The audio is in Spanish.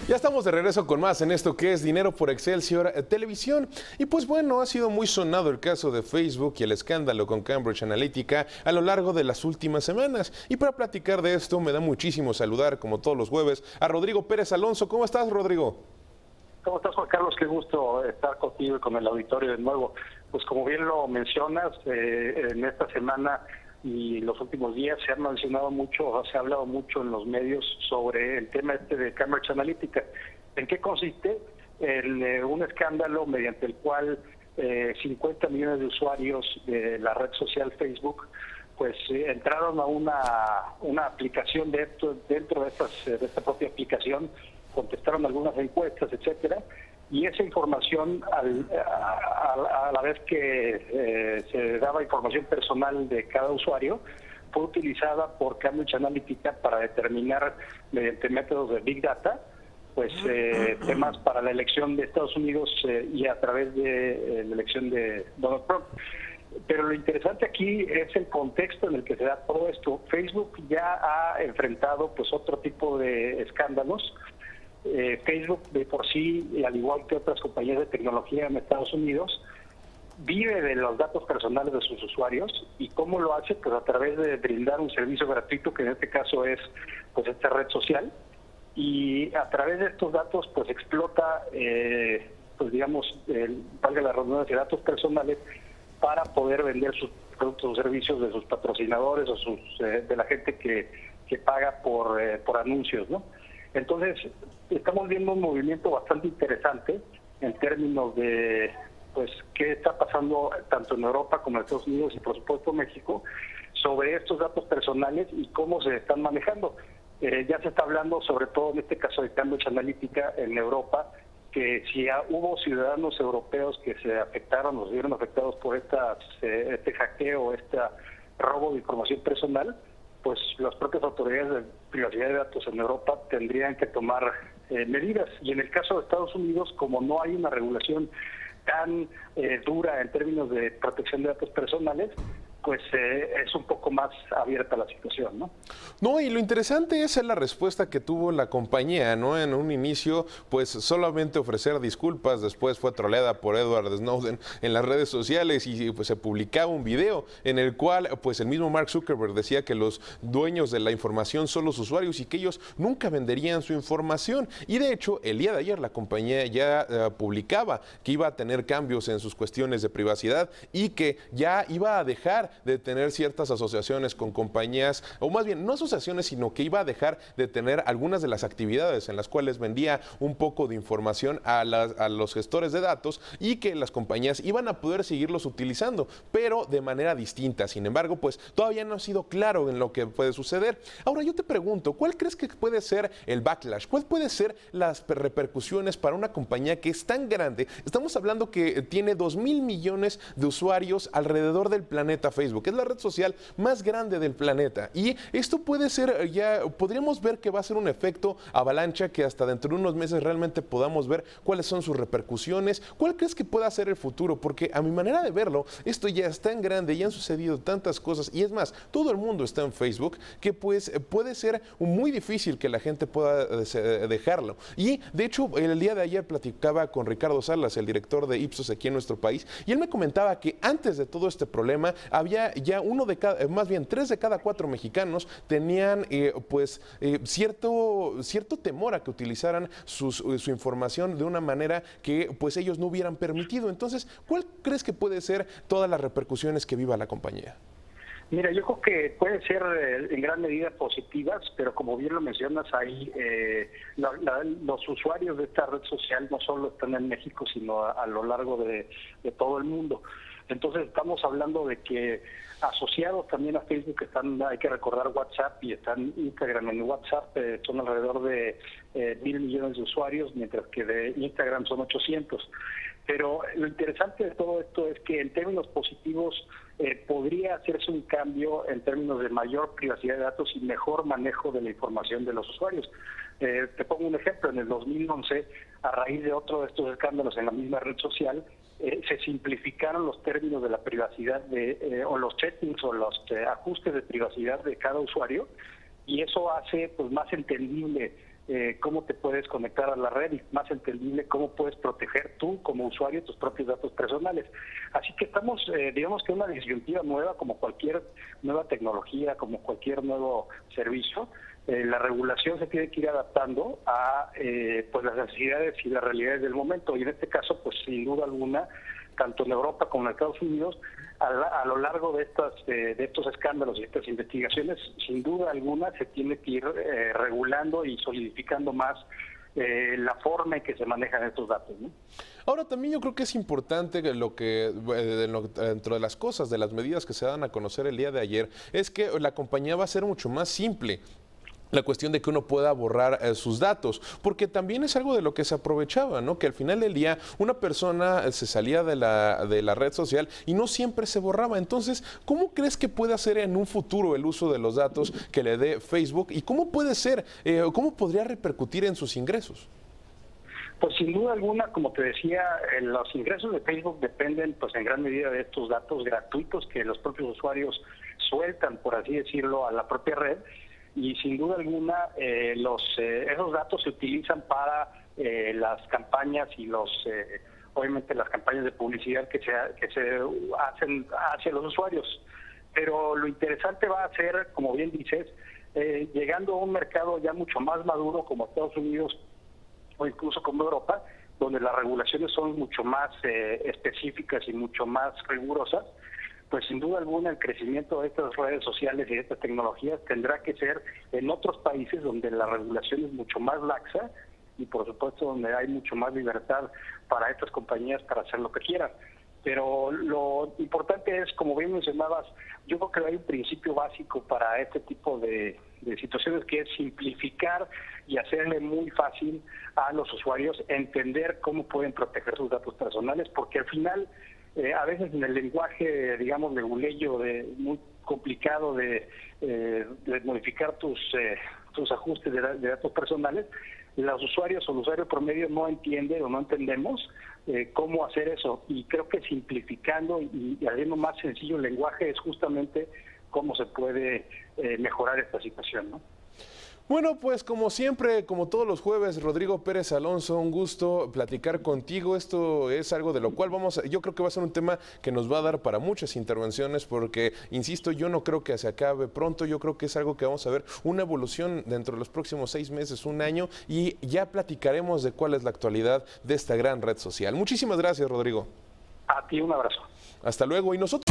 Ya estamos de regreso con más en esto que es Dinero por Excelsior Televisión. Y pues bueno, ha sido muy sonado el caso de Facebook y el escándalo con Cambridge Analytica a lo largo de las últimas semanas. Y para platicar de esto me da muchísimo saludar, como todos los jueves, a Rodrigo Pérez Alonso. ¿Cómo estás, Rodrigo? ¿Cómo estás, Juan Carlos? Qué gusto estar contigo y con el auditorio de nuevo. Pues como bien lo mencionas, en esta semana y los últimos días se ha mencionado mucho, se ha hablado mucho en los medios sobre el tema de Cambridge Analytica. ¿En qué consiste? En un escándalo mediante el cual 50 millones de usuarios de la red social Facebook pues entraron a una aplicación dentro de esta propia aplicación, contestaron algunas encuestas, etcétera, y esa información, a la vez que se daba información personal de cada usuario, fue utilizada por Cambridge Analytica para determinar, mediante métodos de Big Data, pues temas para la elección de Estados Unidos y a través de la elección de Donald Trump. Pero lo interesante aquí es el contexto en el que se da todo esto. Facebook ya ha enfrentado pues otro tipo de escándalos. Facebook de por sí, al igual que otras compañías de tecnología en Estados Unidos, vive de los datos personales de sus usuarios. ¿Y cómo lo hace? Pues a través de brindar un servicio gratuito, que en este caso es pues esta red social, y a través de estos datos pues explota, pues digamos, valga la redundancia, datos personales para poder vender sus productos o servicios de sus patrocinadores o de la gente que paga por anuncios, ¿no? Entonces, estamos viendo un movimiento bastante interesante en términos de pues qué está pasando tanto en Europa como en Estados Unidos y por supuesto México sobre estos datos personales y cómo se están manejando. Ya se está hablando, sobre todo en este caso de Cambridge Analytica en Europa, que si hubo ciudadanos europeos que se afectaron o se vieron afectados por este hackeo, este robo de información personal, pues las propias autoridades de privacidad de datos en Europa tendrían que tomar medidas. Y en el caso de Estados Unidos, como no hay una regulación tan dura en términos de protección de datos personales, pues es un poco más abierta la situación, ¿no? No, y lo interesante es la respuesta que tuvo la compañía, ¿no? En un inicio, pues solamente ofrecer disculpas, después fue troleada por Edward Snowden en las redes sociales y pues se publicaba un video en el cual pues el mismo Mark Zuckerberg decía que los dueños de la información son los usuarios y que ellos nunca venderían su información. Y de hecho, el día de ayer la compañía ya publicaba que iba a tener cambios en sus cuestiones de privacidad y que ya iba a dejar de tener ciertas asociaciones con compañías, o más bien no asociaciones, sino que iba a dejar de tener algunas de las actividades en las cuales vendía un poco de información a los gestores de datos y que las compañías iban a poder seguirlos utilizando, pero de manera distinta. Sin embargo, pues todavía no ha sido claro en lo que puede suceder. Ahora yo te pregunto, ¿cuál crees que puede ser el backlash? ¿Cuál puede ser las repercusiones para una compañía que es tan grande? Estamos hablando que tiene 2,000 millones de usuarios alrededor del planeta Facebook, que es la red social más grande del planeta. Y esto puede ser, ya podríamos ver que va a ser un efecto avalancha que hasta dentro de unos meses realmente podamos ver cuáles son sus repercusiones. ¿Cuál crees que pueda ser el futuro? Porque a mi manera de verlo, esto ya es tan grande y han sucedido tantas cosas. Y es más, todo el mundo está en Facebook que pues puede ser muy difícil que la gente pueda dejarlo. Y de hecho, el día de ayer platicaba con Ricardo Salas, el director de Ipsos aquí en nuestro país, y él me comentaba que antes de todo este problema había ya más bien 3 de cada 4 mexicanos tenían cierto temor a que utilizaran su información de una manera que pues ellos no hubieran permitido. Entonces, ¿cuál crees que puede ser todas las repercusiones que viva la compañía? Mira, yo creo que pueden ser en gran medida positivas, pero como bien lo mencionas, ahí los usuarios de esta red social no solo están en México, sino a lo largo de todo el mundo. Entonces estamos hablando de que asociados también a Facebook están, hay que recordar, WhatsApp y están Instagram. En WhatsApp son alrededor de 1,000 millones de usuarios, mientras que de Instagram son 800. Pero lo interesante de todo esto es que en términos positivos podría hacerse un cambio en términos de mayor privacidad de datos y mejor manejo de la información de los usuarios. Te pongo un ejemplo. En el 2011, a raíz de otro de estos escándalos en la misma red social, se simplificaron los términos de la privacidad o los settings o los ajustes de privacidad de cada usuario, y eso hace pues más entendible cómo te puedes conectar a la red y más entendible cómo puedes proteger tú como usuario tus propios datos personales. Así que estamos, digamos que una disyuntiva nueva, como cualquier nueva tecnología, como cualquier nuevo servicio. La regulación se tiene que ir adaptando a pues las necesidades y las realidades del momento, y en este caso, pues sin duda alguna, tanto en Europa como en Estados Unidos, a lo largo de estos escándalos y estas investigaciones, sin duda alguna se tiene que ir regulando y solidificando más la forma en que se manejan estos datos, ¿no? Ahora, también yo creo que es importante que dentro de las cosas, de las medidas que se dan a conocer el día de ayer, es que la compañía va a ser mucho más simple. La cuestión de que uno pueda borrar sus datos, porque también es algo de lo que se aprovechaba, ¿no? Que al final del día una persona se salía de la red social y no siempre se borraba. Entonces, ¿cómo crees que puede hacer en un futuro el uso de los datos que le dé Facebook y cómo puede ser, cómo podría repercutir en sus ingresos? Pues sin duda alguna, como te decía, los ingresos de Facebook dependen pues en gran medida de estos datos gratuitos que los propios usuarios sueltan, por así decirlo, a la propia red. Y sin duda alguna esos datos se utilizan para las campañas y obviamente las campañas de publicidad que se hacen hacia los usuarios. Pero lo interesante va a ser, como bien dices, llegando a un mercado ya mucho más maduro como Estados Unidos o incluso como Europa, donde las regulaciones son mucho más específicas y mucho más rigurosas, pues sin duda alguna el crecimiento de estas redes sociales y de estas tecnologías tendrá que ser en otros países donde la regulación es mucho más laxa y por supuesto donde hay mucho más libertad para estas compañías para hacer lo que quieran. Pero lo importante es, como bien mencionabas, yo creo que hay un principio básico para este tipo de situaciones, que es simplificar y hacerle muy fácil a los usuarios entender cómo pueden proteger sus datos personales, porque al final a veces en el lenguaje, digamos, leguleyo, muy complicado de modificar tus ajustes de datos personales, los usuarios o el usuario promedio no entiende o no entendemos cómo hacer eso. Y creo que simplificando y haciendo más sencillo el lenguaje es justamente cómo se puede mejorar esta situación, ¿no? Bueno, pues como siempre, como todos los jueves, Rodrigo Pérez Alonso, un gusto platicar contigo. Esto es algo de lo cual yo creo que va a ser un tema que nos va a dar para muchas intervenciones porque, insisto, yo no creo que se acabe pronto. Yo creo que es algo que vamos a ver una evolución dentro de los próximos 6 meses, un año, y ya platicaremos de cuál es la actualidad de esta gran red social. Muchísimas gracias, Rodrigo. A ti un abrazo. Hasta luego. Y nosotros